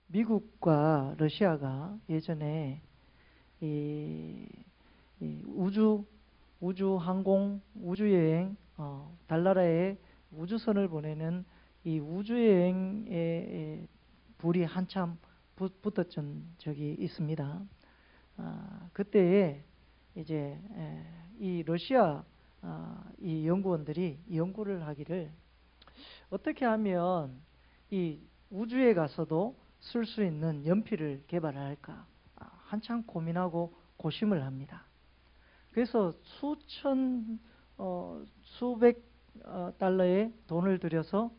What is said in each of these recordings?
미국과 러시아가 예전에 이, 이 우주 항공, 우주 여행, 달나라에 우주선을 보내는 이 우주 여행에 불이 한참 붙었던 적이 있습니다. 그때에 이제 이 러시아 이 연구원들이 연구를 하기를 어떻게 하면 이 우주에 가서도 쓸 수 있는 연필을 개발할까 한참 고민하고 고심을 합니다. 그래서 수백 달러의 돈을 들여서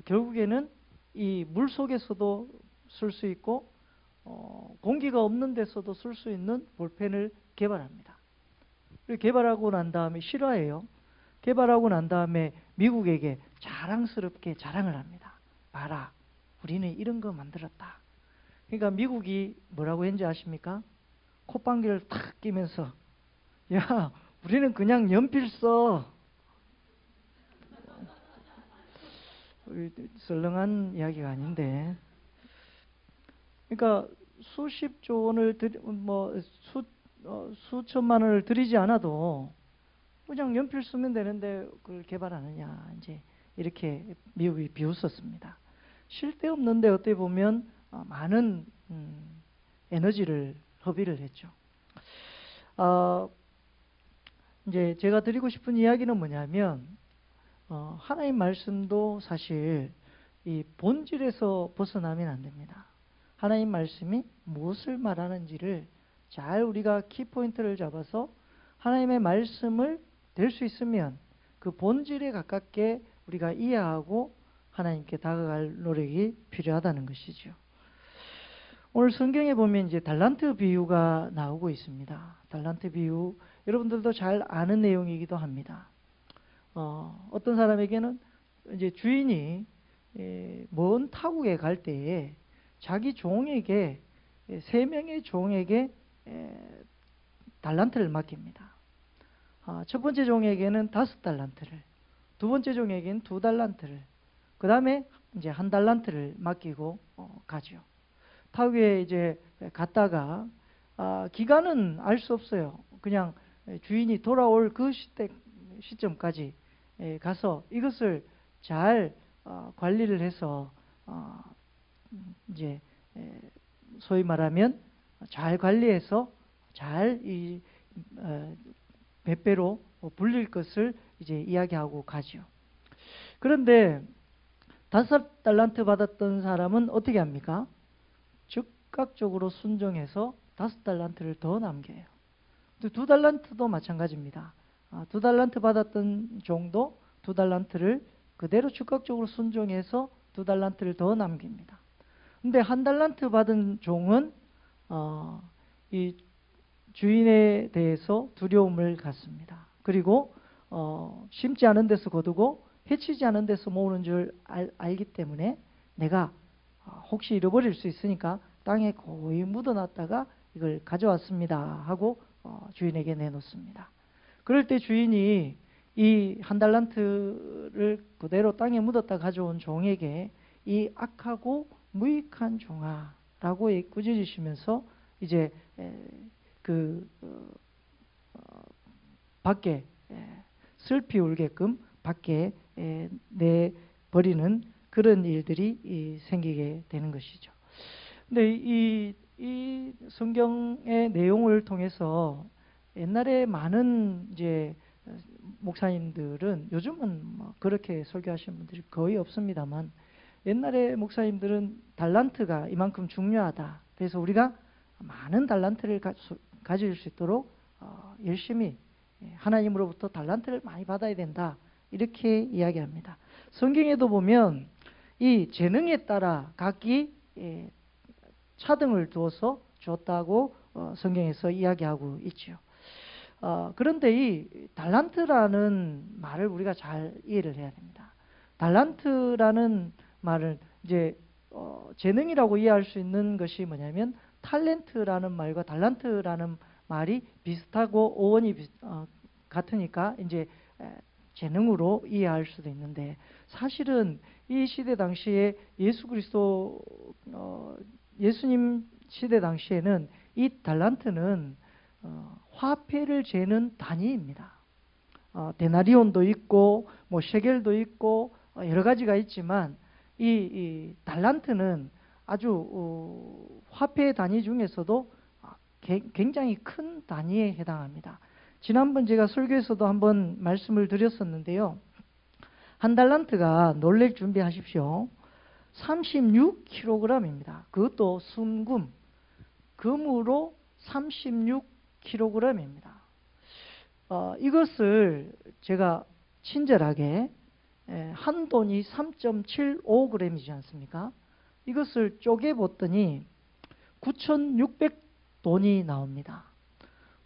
결국에는 이 물 속에서도 쓸 수 있고 공기가 없는 데서도 쓸 수 있는 볼펜을 개발합니다. 개발하고 난 다음에 실화예요. 개발하고 난 다음에 미국에게 자랑스럽게 자랑을 합니다. 봐라, 우리는 이런 거 만들었다. 그러니까 미국이 뭐라고 했는지 아십니까? 콧방귀를 탁 끼면서 야, 우리는 그냥 연필 써. 썰렁한 이야기가 아닌데. 그러니까 수십조 원을 수천만 원을 들이지 않아도 그냥 연필 쓰면 되는데 그걸 개발하느냐, 이제 이렇게 미국이 비웃었습니다. 쓸데없는데 어떻게 보면 많은 에너지를 허비를 했죠. 이제 제가 드리고 싶은 이야기는 뭐냐면 하나님 말씀도 사실 이 본질에서 벗어나면 안 됩니다. 하나님 말씀이 무엇을 말하는지를 잘 우리가 키포인트를 잡아서 하나님의 말씀을 될 수 있으면 그 본질에 가깝게 우리가 이해하고 하나님께 다가갈 노력이 필요하다는 것이죠. 오늘 성경에 보면 이제 달란트 비유가 나오고 있습니다. 달란트 비유, 여러분들도 잘 아는 내용이기도 합니다. 어떤 사람에게는 이제 주인이 먼 타국에 갈 때에 자기 종에게, 3명의 종에게 달란트를 맡깁니다. 첫 번째 종에게는 5달란트를, 두 번째 종에게는 2달란트를, 그 다음에 이제 1달란트를 맡기고 가죠. 타국에 이제 갔다가 기간은 알 수 없어요. 그냥 주인이 돌아올 그 시점까지 가서 이것을 잘 관리를 해서 이제 소위 말하면 잘 관리해서 잘 이 몇 배로 불릴 것을 이제 이야기하고 가죠. 그런데 5달란트 받았던 사람은 어떻게 합니까? 즉각적으로 순종해서 5달란트를 더 남겨요. 2달란트도 마찬가지입니다. 2달란트 받았던 종도 2달란트를 그대로 즉각적으로 순종해서 2달란트를 더 남깁니다. 근데 1달란트 받은 종은 이 주인에 대해서 두려움을 갖습니다. 그리고 심지 않은 데서 거두고 해치지 않은 데서 모으는 줄 알기 때문에 내가 혹시 잃어버릴 수 있으니까 땅에 고이 묻어놨다가 이걸 가져왔습니다 하고 주인에게 내놓습니다. 그럴 때 주인이 이 1달란트를 그대로 땅에 묻었다 가져온 종에게 이 악하고 무익한 종아 라고 꾸짖으시면서 이제 밖에 슬피 울게끔 밖에 내버리는 그런 일들이 생기게 되는 것이죠. 근데 이 성경의 내용을 통해서 옛날에 많은 이제 목사님들은, 요즘은 뭐 그렇게 설교하시는 분들이 거의 없습니다만, 옛날에 목사님들은 달란트가 이만큼 중요하다. 그래서 우리가 많은 달란트를 가질 수 있도록 열심히 하나님으로부터 달란트를 많이 받아야 된다. 이렇게 이야기합니다. 성경에도 보면 이 재능에 따라 각기 차등을 두어서 줬다고 성경에서 이야기하고 있죠. 그런데 이 달란트라는 말을 우리가 잘 이해를 해야 됩니다. 달란트라는 말을 이제 재능이라고 이해할 수 있는 것이 뭐냐면 탤런트라는 말과 달란트라는 말이 비슷하고 어원이 같으니까 이제 재능으로 이해할 수도 있는데, 사실은 이 시대 당시에 예수 그리스도 예수님 시대 당시에는 이 달란트는 화폐를 재는 단위입니다. 데나리온도 있고 뭐 셰겔도 있고 여러 가지가 있지만 이 달란트는 아주 화폐 단위 중에서도 굉장히 큰 단위에 해당합니다. 지난번 제가 설교에서도 한번 말씀을 드렸었는데요. 한 달란트가 놀랄 준비하십시오. 36kg입니다. 그것도 순금, 금으로 36kg입니다. 이것을 제가 친절하게 한 돈이 3.75g이지 않습니까? 이것을 쪼개봤더니 9,600돈이 나옵니다.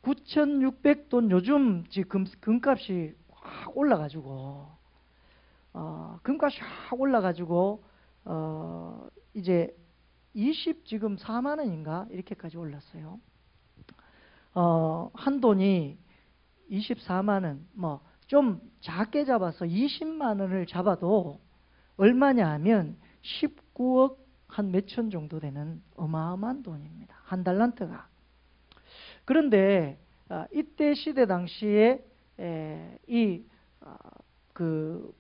9,600돈, 요즘 지금 금값이 확 올라가지고 금값이 확 올라가지고 이제 지금 4만 원인가 이렇게까지 올랐어요. 한 돈이 24만 원, 뭐 좀 작게 잡아서 20만 원을 잡아도 얼마냐 하면 19억 한 몇천 정도 되는 어마어마한 돈입니다. 한 달란트가. 그런데 이때 시대 당시에 그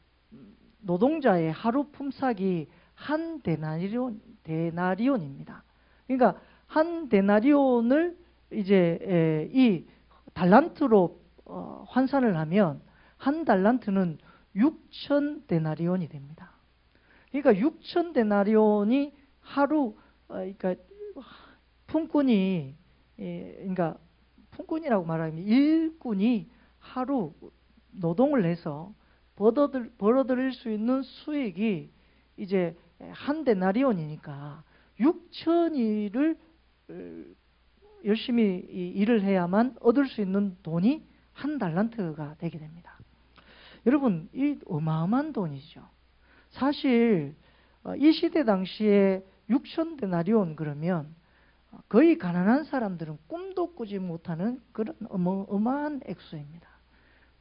노동자의 하루 품삯이 한 데나리온입니다. 그러니까 한 데나리온을 이제 이 달란트로 환산을 하면 한 달란트는 6천 데나리온이 됩니다. 그러니까 6천 데나리온이 하루 그러니까 품꾼이 그러니까 품꾼이라고 말하면 일꾼이 하루 노동을 해서 벌어들일 수 있는 수익이 이제 한 데나리온이니까 6천일을 열심히 일을 해야만 얻을 수 있는 돈이 한 달란트가 되게 됩니다. 여러분, 이 어마어마한 돈이죠. 사실 이 시대 당시에 6천 데나리온 그러면 거의 가난한 사람들은 꿈도 꾸지 못하는 그런 어마어마한 액수입니다.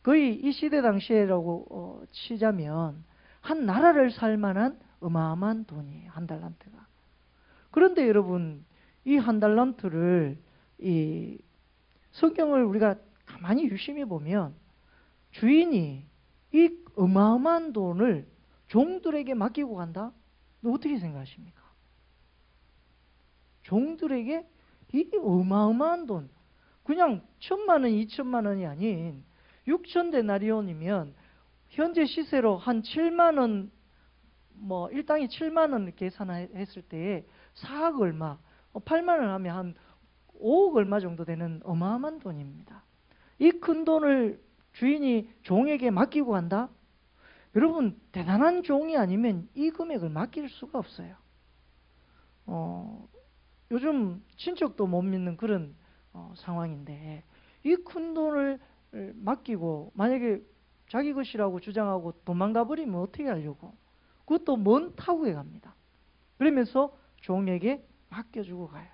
거의 이 시대 당시에라고 치자면 한 나라를 살 만한 어마어마한 돈이에요. 한 달란트가. 그런데 여러분, 이 한 달란트를 이 성경을 우리가 가만히 유심히 보면 주인이 이 어마어마한 돈을 종들에게 맡기고 간다? 어떻게 생각하십니까? 종들에게 이 어마어마한 돈, 그냥 1,000만 원, 2천만 원이 아닌 6천 데나리온이면 현재 시세로 한 7만 원, 뭐 일당이 7만 원 계산했을 때에 4억 얼마, 8만 원 하면 한 5억 얼마 정도 되는 어마어마한 돈입니다. 이 큰 돈을 주인이 종에게 맡기고 간다? 여러분, 대단한 종이 아니면 이 금액을 맡길 수가 없어요. 요즘 친척도 못 믿는 그런 상황인데 이 큰 돈을 맡기고 만약에 자기 것이라고 주장하고 도망가 버리면 어떻게 하려고? 그것도 먼 타국에 갑니다. 그러면서 종에게 맡겨주고 가요.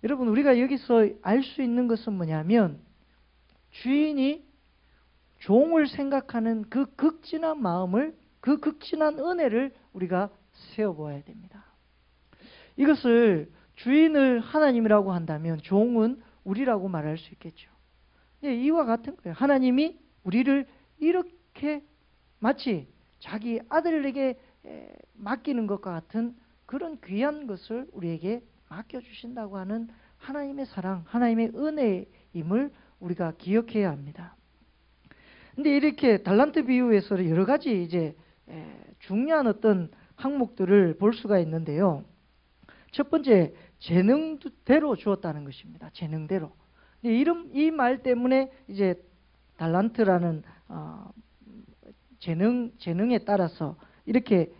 여러분, 우리가 여기서 알 수 있는 것은 뭐냐면 주인이 종을 생각하는 그 극진한 마음을, 그 극진한 은혜를 우리가 세워보아야 됩니다. 이것을 주인을 하나님이라고 한다면 종은 우리라고 말할 수 있겠죠. 이와 같은 거예요. 하나님이 우리를 이렇게 마치 자기 아들에게 맡기는 것과 같은 그런 귀한 것을 우리에게 맡겨주신다고 하는 하나님의 사랑, 하나님의 은혜임을 우리가 기억해야 합니다. 근데 이렇게 달란트 비유에서 여러 가지 이제 중요한 어떤 항목들을 볼 수가 있는데요. 첫 번째, 재능대로 주었다는 것입니다. 재능대로. 이 말 때문에 이제 달란트라는 재능에 따라서 이렇게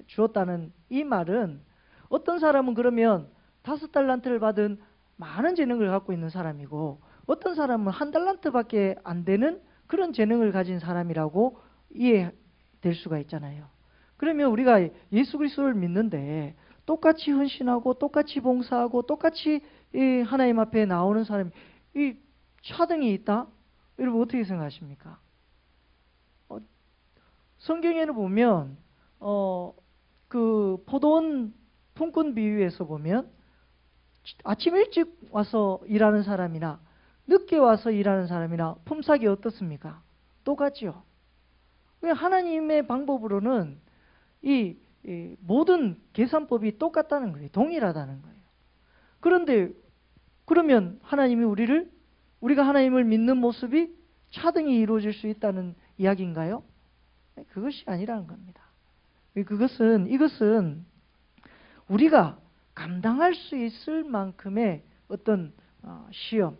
주었다는 이 말은 어떤 사람은 그러면 5달란트를 받은 많은 재능을 갖고 있는 사람이고 어떤 사람은 1달란트밖에 안 되는 그런 재능을 가진 사람이라고 이해될 수가 있잖아요. 그러면 우리가 예수 그리스도를 믿는데 똑같이 헌신하고 똑같이 봉사하고 똑같이 하나님 앞에 나오는 사람이 이 차등이 있다? 여러분 어떻게 생각하십니까? 성경에는 보면 그 포도원 품꾼 비유에서 보면 아침 일찍 와서 일하는 사람이나 늦게 와서 일하는 사람이나 품삯이 어떻습니까? 똑같지요. 하나님의 방법으로는 이 모든 계산법이 똑같다는 거예요. 동일하다는 거예요. 그런데 그러면 우리가 하나님을 믿는 모습이 차등이 이루어질 수 있다는 이야기인가요? 그것이 아니라는 겁니다. 이것은 우리가 감당할 수 있을 만큼의 어떤 시험,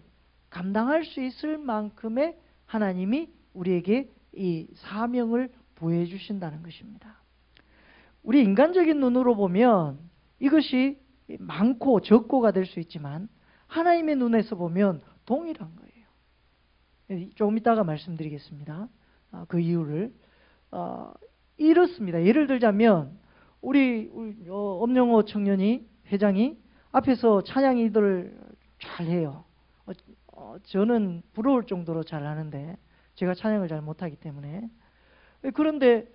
감당할 수 있을 만큼의 하나님이 우리에게 이 사명을 부여해 주신다는 것입니다. 우리 인간적인 눈으로 보면 이것이 많고 적고가 될 수 있지만 하나님의 눈에서 보면 동일한 거예요. 조금 이따가 말씀드리겠습니다. 그 이유를. 이렇습니다. 예를 들자면 우리 엄영호 청년이 회장이 앞에서 찬양이들 잘해요. 저는 부러울 정도로 잘하는데 제가 찬양을 잘 못하기 때문에. 그런데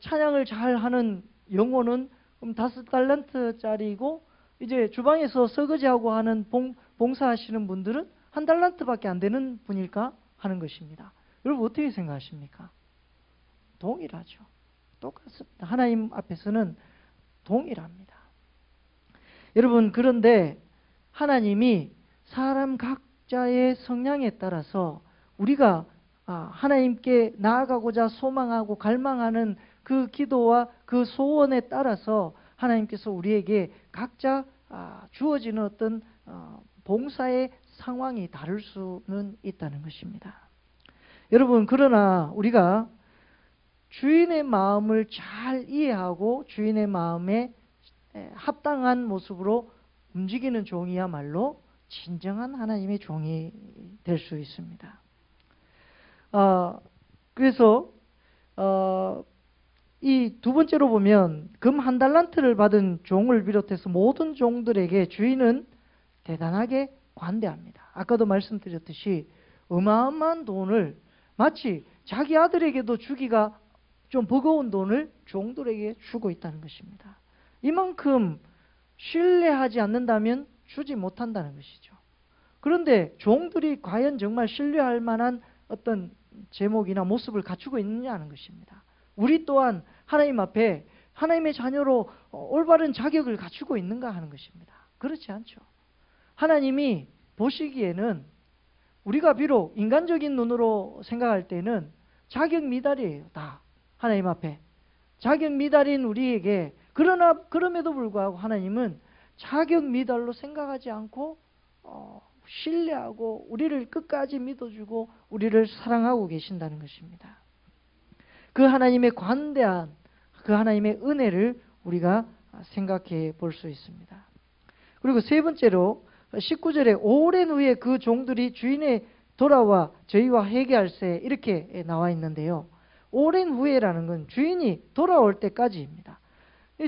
찬양을 잘하는 영혼은 그럼 5달란트짜리고 이제 주방에서 설거지하고 하는 봉사하시는 분들은 1달란트밖에 안 되는 분일까 하는 것입니다. 여러분 어떻게 생각하십니까? 동일하죠. 똑같습니다. 하나님 앞에서는 동일합니다. 여러분 그런데 하나님이 사람 각자의 성향에 따라서 우리가 하나님께 나아가고자 소망하고 갈망하는 그 기도와 그 소원에 따라서 하나님께서 우리에게 각자 주어지는 어떤 봉사의 상황이 다를 수는 있다는 것입니다. 여러분 그러나 우리가 주인의 마음을 잘 이해하고 주인의 마음에 합당한 모습으로 움직이는 종이야말로 진정한 하나님의 종이 될 수 있습니다. 그래서 이 두 번째로 보면 금 1달란트를 받은 종을 비롯해서 모든 종들에게 주인은 대단하게 관대합니다. 아까도 말씀드렸듯이 어마어마한 돈을 마치 자기 아들에게도 주기가 좀 버거운 돈을 종들에게 주고 있다는 것입니다. 이만큼 신뢰하지 않는다면 주지 못한다는 것이죠. 그런데 종들이 과연 정말 신뢰할 만한 어떤 제목이나 모습을 갖추고 있느냐는 것입니다. 우리 또한 하나님 앞에 하나님의 자녀로 올바른 자격을 갖추고 있는가 하는 것입니다. 그렇지 않죠. 하나님이 보시기에는 우리가 비록 인간적인 눈으로 생각할 때는 자격 미달이에요. 다 하나님 앞에 자격 미달인 우리에게 그럼에도 불구하고 하나님은 자격 미달로 생각하지 않고 신뢰하고 우리를 끝까지 믿어주고 우리를 사랑하고 계신다는 것입니다. 그 하나님의 관대한 그 하나님의 은혜를 우리가 생각해 볼 수 있습니다. 그리고 세 번째로 19절에 오랜 후에 그 종들이 주인에 돌아와 저희와 회개할세 이렇게 나와 있는데요. 오랜 후에라는 건 주인이 돌아올 때까지입니다.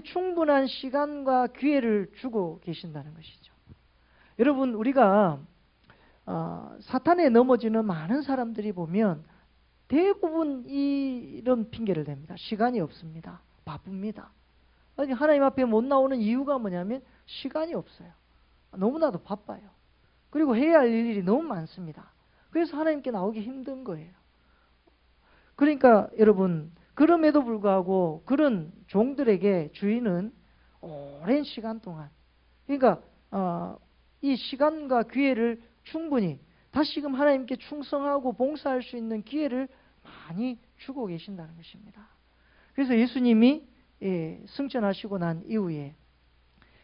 충분한 시간과 기회를 주고 계신다는 것이죠. 여러분 우리가 사탄에 넘어지는 많은 사람들이 보면 대부분 이런 핑계를 댑니다. 시간이 없습니다. 바쁩니다. 하나님 앞에 못 나오는 이유가 뭐냐면 시간이 없어요. 너무나도 바빠요. 그리고 해야 할 일이 너무 많습니다. 그래서 하나님께 나오기 힘든 거예요. 그러니까 여러분 그럼에도 불구하고 그런 종들에게 주인은 오랜 시간 동안 그러니까 이 시간과 기회를 충분히 다시금 하나님께 충성하고 봉사할 수 있는 기회를 많이 주고 계신다는 것입니다. 그래서 예수님이 승천하시고 난 이후에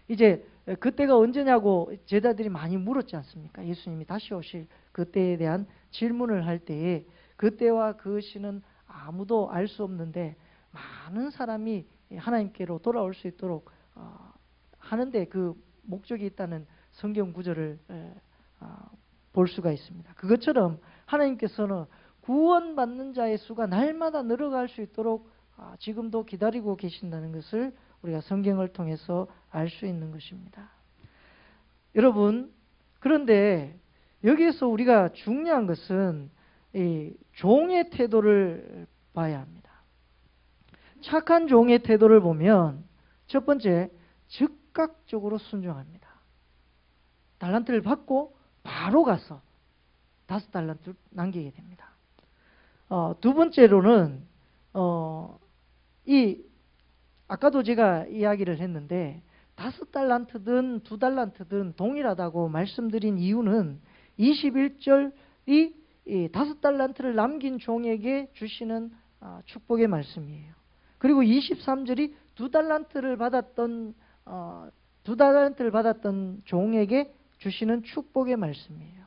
이제 그때가 언제냐고 제자들이 많이 물었지 않습니까? 예수님이 다시 오실 그때에 대한 질문을 할 때에 그때와 그 시는 아무도 알 수 없는데 많은 사람이 하나님께로 돌아올 수 있도록 하는데 그 목적이 있다는 성경 구절을 볼 수가 있습니다. 그것처럼 하나님께서는 구원받는 자의 수가 날마다 늘어갈 수 있도록 지금도 기다리고 계신다는 것을 우리가 성경을 통해서 알 수 있는 것입니다. 여러분 그런데 여기에서 우리가 중요한 것은 이 종의 태도를 봐야 합니다. 착한 종의 태도를 보면 첫 번째 즉각적으로 순종합니다. 달란트를 받고 바로 가서 5달란트를 남기게 됩니다. 두 번째로는 아까도 제가 이야기를 했는데 5달란트든 2달란트든 동일하다고 말씀드린 이유는 21절이 이 5달란트를 남긴 종에게 주시는 축복의 말씀이에요. 그리고 23절이 2달란트를 받았던 종에게 주시는 축복의 말씀이에요.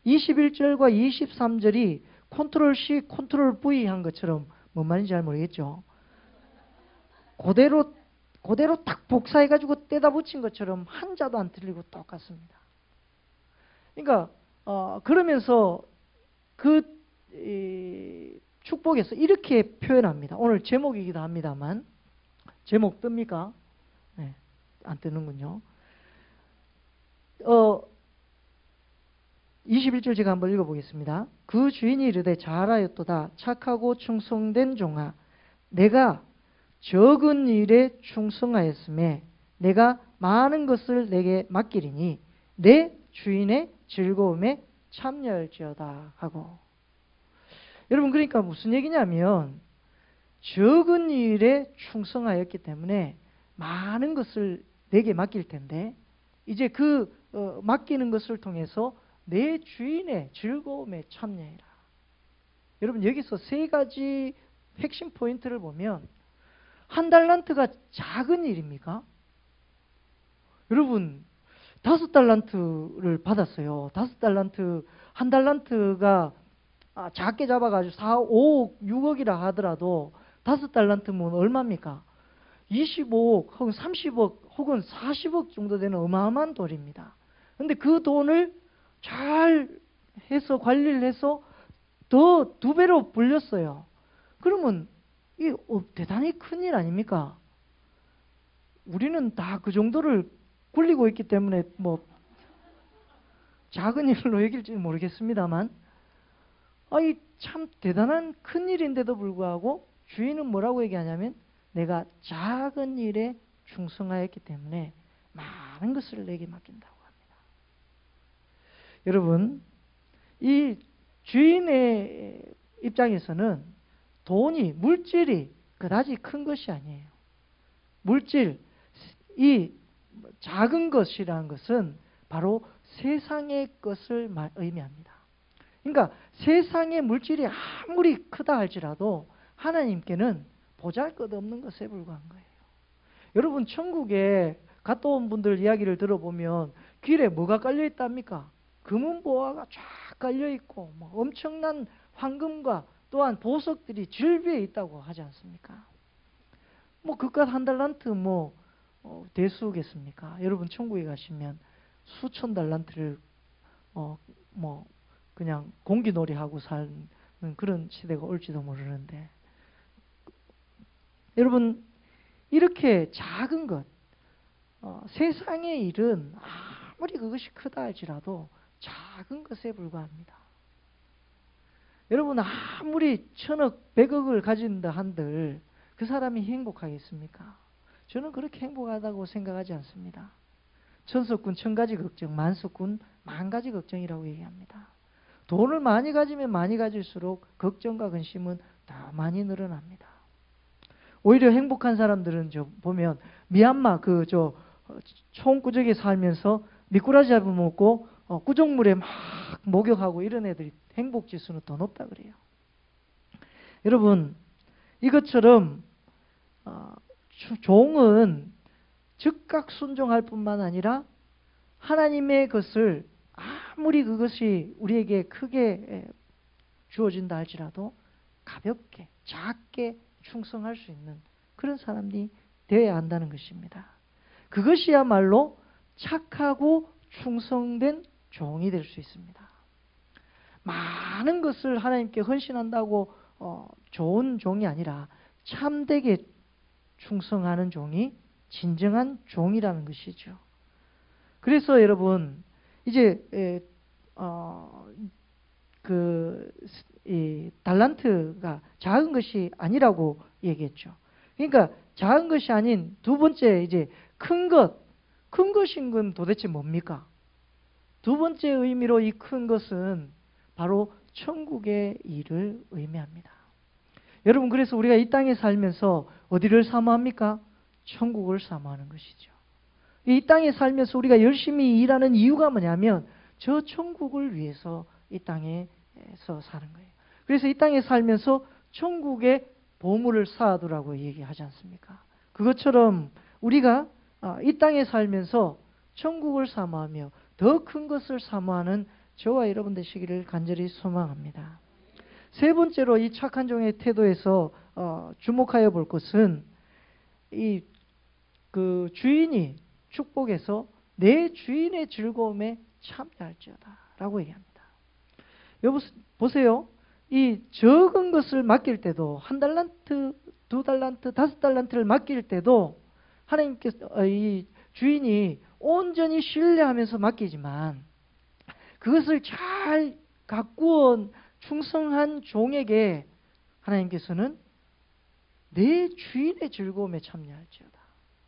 21절과 23절이 컨트롤 C, 컨트롤 V 한 것처럼 뭔 말인지 잘 모르겠죠. 그대로 딱 복사해가지고 떼다 붙인 것처럼 한자도 안 틀리고 똑같습니다. 그러니까 그러면서 축복에서 이렇게 표현합니다. 오늘 제목이기도 합니다만 제목 뜹니까? 네, 안 뜨는군요. 21절 제가 한번 읽어보겠습니다. 그 주인이 이르되 잘하였도다 착하고 충성된 종아 내가 적은 일에 충성하였음에 내가 많은 것을 내게 맡기리니 내 주인의 즐거움에 참여할지어다 하고. 여러분 그러니까 무슨 얘기냐면 적은 일에 충성하였기 때문에 많은 것을 내게 맡길 텐데 이제 그 맡기는 것을 통해서 내 주인의 즐거움에 참여해라. 여러분 여기서 세 가지 핵심 포인트를 보면 1달란트가 작은 일입니까? 여러분 5달란트를 받았어요. 5달란트, 1달란트가 작게 잡아가지고 4, 5억, 6억이라 하더라도 5달란트면 얼마입니까? 25억 혹은 30억 혹은 40억 정도 되는 어마어마한 돈입니다. 그런데 그 돈을 잘 해서 관리를 해서 더 2배로 불렸어요. 그러면 이 대단히 큰일 아닙니까? 우리는 다 그 정도를 굴리고 있기 때문에 뭐 작은 일로 여길지 모르겠습니다만 이 참 대단한 큰일인데도 불구하고 주인은 뭐라고 얘기하냐면 내가 작은 일에 충성하였기 때문에 많은 것을 내게 맡긴다고 합니다. 여러분 이 주인의 입장에서는 돈이 물질이 그다지 큰 것이 아니에요. 물질 이 작은 것이라는 것은 바로 세상의 것을 의미합니다. 그러니까 세상의 물질이 아무리 크다 할지라도 하나님께는 보잘것없는 것에 불과한 거예요. 여러분 천국에 갔다 온 분들 이야기를 들어보면 길에 뭐가 깔려 있답니까? 금은보화가 쫙 깔려 있고 엄청난 황금과 또한 보석들이 즐비해 있다고 하지 않습니까? 그깟 1달란트 대수겠습니까? 여러분 천국에 가시면 수천 달란트를 그냥 공기놀이하고 사는 그런 시대가 올지도 모르는데 여러분 이렇게 작은 것 세상의 일은 아무리 그것이 크다 할지라도 작은 것에 불과합니다. 여러분 아무리 1000억 100억을 가진다 한들 그 사람이 행복하겠습니까? 저는 그렇게 행복하다고 생각하지 않습니다. 천석군 1000가지 걱정, 만석군 10,000가지 걱정이라고 얘기합니다. 돈을 많이 가지면 많이 가질수록 걱정과 근심은 더 많이 늘어납니다. 오히려 행복한 사람들은 보면 미얀마 총구적에 살면서 미꾸라지 잡아먹고 구정물에 막 목욕하고 이런 애들이 행복 지수는 더 높다 그래요. 여러분 이것처럼 종은 즉각 순종할 뿐만 아니라 하나님의 것을 아무리 그것이 우리에게 크게 주어진다 할지라도 가볍게 작게 충성할 수 있는 그런 사람이 되어야 한다는 것입니다. 그것이야말로 착하고 충성된 종이 될 수 있습니다. 많은 것을 하나님께 헌신한다고 좋은 종이 아니라 참되게 충성하는 종이 진정한 종이라는 것이죠. 그래서 여러분 이제 이 달란트가 작은 것이 아니라고 얘기했죠. 그러니까 작은 것이 아닌 두 번째 이제 큰 것, 큰 것인 건 도대체 뭡니까? 두 번째 의미로 이 큰 것은 바로 천국의 일을 의미합니다. 여러분, 그래서 우리가 이 땅에 살면서 어디를 사모합니까? 천국을 사모하는 것이죠. 이 땅에 살면서 우리가 열심히 일하는 이유가 뭐냐면 저 천국을 위해서 이 땅에서 사는 거예요. 그래서 이 땅에 살면서 천국의 보물을 쌓아두라고 얘기하지 않습니까? 그것처럼 우리가 이 땅에 살면서 천국을 사모하며 더 큰 것을 사모하는 저와 여러분 되시기를 간절히 소망합니다. 세 번째로 이 착한 종의 태도에서 주목하여 볼 것은 그 주인이 축복해서 내 주인의 즐거움에 참여할지어다 라고 얘기합니다. 보세요. 이 적은 것을 맡길 때도 1달란트, 2달란트, 5달란트를 맡길 때도 하나님께서 이 주인이 온전히 신뢰하면서 맡기지만 그것을 잘 가꾸어 충성한 종에게 하나님께서는 내 주인의 즐거움에 참여할지어다.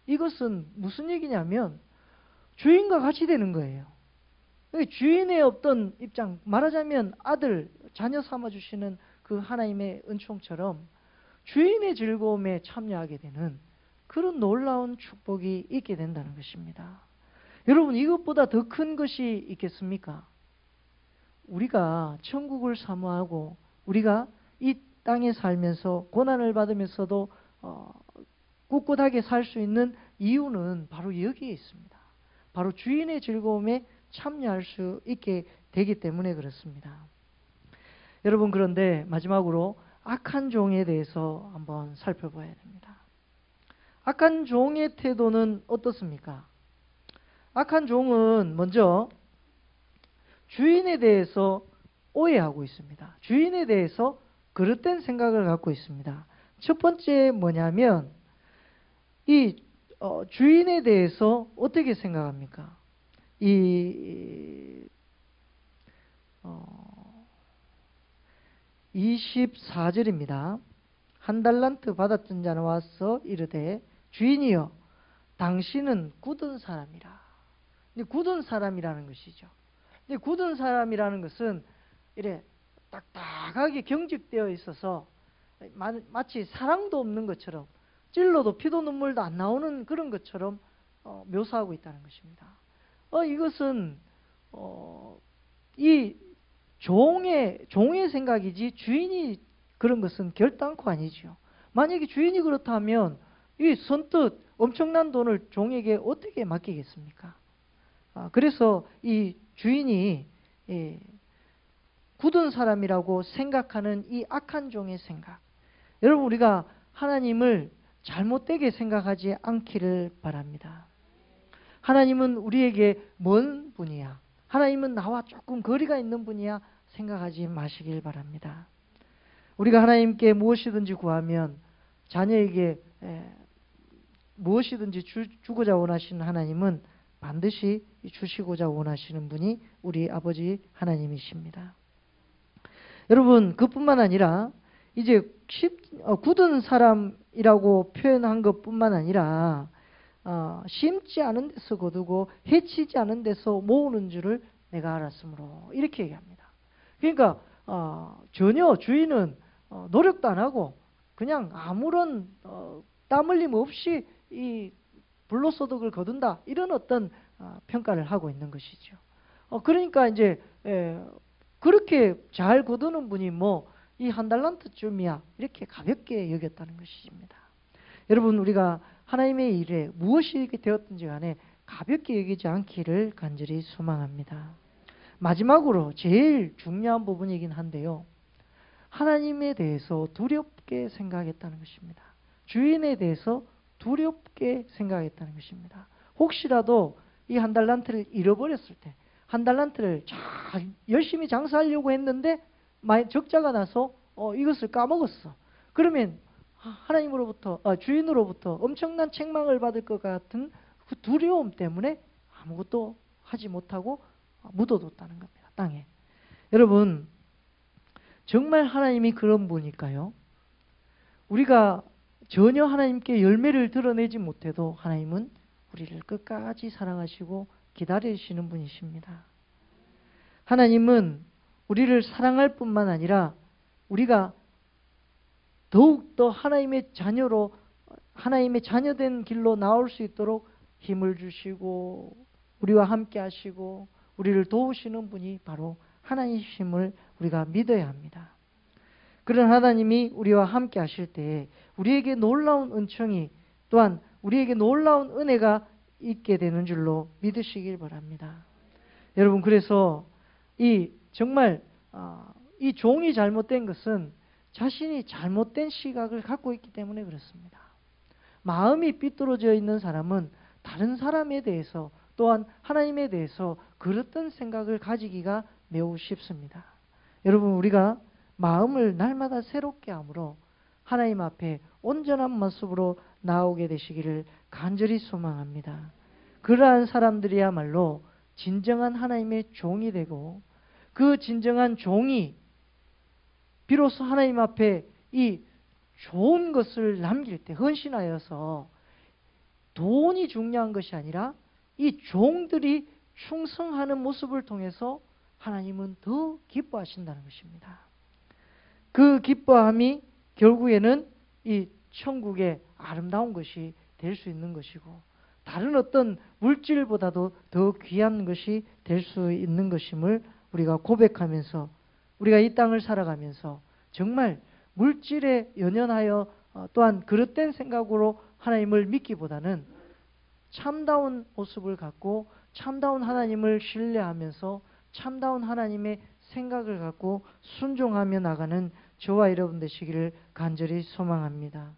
이것은 무슨 얘기냐면 주인과 같이 되는 거예요. 주인의 어떤 입장, 말하자면 아들, 자녀 삼아주시는 그 하나님의 은총처럼 주인의 즐거움에 참여하게 되는 그런 놀라운 축복이 있게 된다는 것입니다. 여러분, 이것보다 더 큰 것이 있겠습니까? 우리가 천국을 사모하고 우리가 이 땅에 살면서 고난을 받으면서도 꿋꿋하게 살 수 있는 이유는 바로 여기에 있습니다. 바로 주인의 즐거움에 참여할 수 있게 되기 때문에 그렇습니다. 여러분, 그런데 마지막으로 악한 종에 대해서 한번 살펴봐야 됩니다. 악한 종의 태도는 어떻습니까? 악한 종은 먼저 주인에 대해서 오해하고 있습니다. 주인에 대해서 그릇된 생각을 갖고 있습니다. 첫 번째 뭐냐면 이 주인에 대해서 어떻게 생각합니까? 24절입니다. 1달란트 받았던 자는 와서 이르되 주인이여 당신은 굳은 사람이라. 굳은 사람이라는 것이죠. 굳은 사람이라는 것은 이래 딱딱하게 경직되어 있어서 마치 사랑도 없는 것처럼 찔러도 피도 눈물도 안 나오는 그런 것처럼 묘사하고 있다는 것입니다. 이것은 이 종의 생각이지 주인이 그런 것은 결단코 아니죠. 만약에 주인이 그렇다면 이 선뜻 엄청난 돈을 종에게 어떻게 맡기겠습니까? 그래서 이 주인이 굳은 사람이라고 생각하는 이 악한 종의 생각, 여러분, 우리가 하나님을 잘못되게 생각하지 않기를 바랍니다. 하나님은 우리에게 먼 분이야, 하나님은 나와 조금 거리가 있는 분이야 생각하지 마시길 바랍니다. 우리가 하나님께 무엇이든지 구하면 자녀에게 무엇이든지 주고자 원하시는 하나님은 반드시 주시고자 원하시는 분이 우리 아버지 하나님이십니다. 여러분, 그뿐만 아니라 이제 굳은 사람이라고 표현한 것뿐만 아니라 심지 않은 데서 거두고 해치지 않은 데서 모으는 줄을 내가 알았으므로 이렇게 얘기합니다. 그러니까 전혀 주인은 노력도 안 하고 그냥 아무런 땀 흘림 없이 이 불로소득을 거둔다, 이런 어떤 평가를 하고 있는 것이죠. 그러니까 이제 그렇게 잘 거두는 분이 뭐 이 1달란트쯤이야 이렇게 가볍게 여겼다는 것입니다. 여러분, 우리가 하나님의 일에 무엇이 되었든지 간에 가볍게 여기지 않기를 간절히 소망합니다. 마지막으로 제일 중요한 부분이긴 한데요, 하나님에 대해서 두렵게 생각했다는 것입니다. 주인에 대해서 두렵게 생각했다는 것입니다. 혹시라도 이 1달란트를 잃어버렸을 때, 1달란트를 잘 열심히 장사하려고 했는데 적자가 나서 이것을 까먹었어. 그러면 하나님으로부터 주인으로부터 엄청난 책망을 받을 것 같은 그 두려움 때문에 아무것도 하지 못하고 묻어뒀다는 겁니다, 땅에. 여러분, 정말 하나님이 그런 분일까요? 우리가 전혀 하나님께 열매를 드러내지 못해도 하나님은 우리를 끝까지 사랑하시고 기다리시는 분이십니다. 하나님은 우리를 사랑할 뿐만 아니라 우리가 더욱더 하나님의 자녀로, 하나님의 자녀된 길로 나올 수 있도록 힘을 주시고 우리와 함께 하시고 우리를 도우시는 분이 바로 하나님이심을 우리가 믿어야 합니다. 그런 하나님이 우리와 함께 하실 때 우리에게 놀라운 은총이, 또한 우리에게 놀라운 은혜가 있게 되는 줄로 믿으시길 바랍니다. 여러분, 그래서 정말 이 종이 잘못된 것은 자신이 잘못된 시각을 갖고 있기 때문에 그렇습니다. 마음이 삐뚤어져 있는 사람은 다른 사람에 대해서, 또한 하나님에 대해서 그릇된 생각을 가지기가 매우 쉽습니다. 여러분, 우리가 마음을 날마다 새롭게 함으로 하나님 앞에 온전한 모습으로 나오게 되시기를 간절히 소망합니다. 그러한 사람들이야말로 진정한 하나님의 종이 되고, 그 진정한 종이 비로소 하나님 앞에 이 좋은 것을 남길 때 헌신하여서, 돈이 중요한 것이 아니라 이 종들이 충성하는 모습을 통해서 하나님은 더 기뻐하신다는 것입니다. 그 기뻐함이 결국에는 이 천국의 아름다운 것이 될 수 있는 것이고, 다른 어떤 물질보다도 더 귀한 것이 될 수 있는 것임을 우리가 고백하면서, 우리가 이 땅을 살아가면서 정말 물질에 연연하여 또한 그릇된 생각으로 하나님을 믿기보다는 참다운 모습을 갖고 참다운 하나님을 신뢰하면서 참다운 하나님의 생각을 갖고 순종하며 나가는 저와 여러분 되시기를 간절히 소망합니다.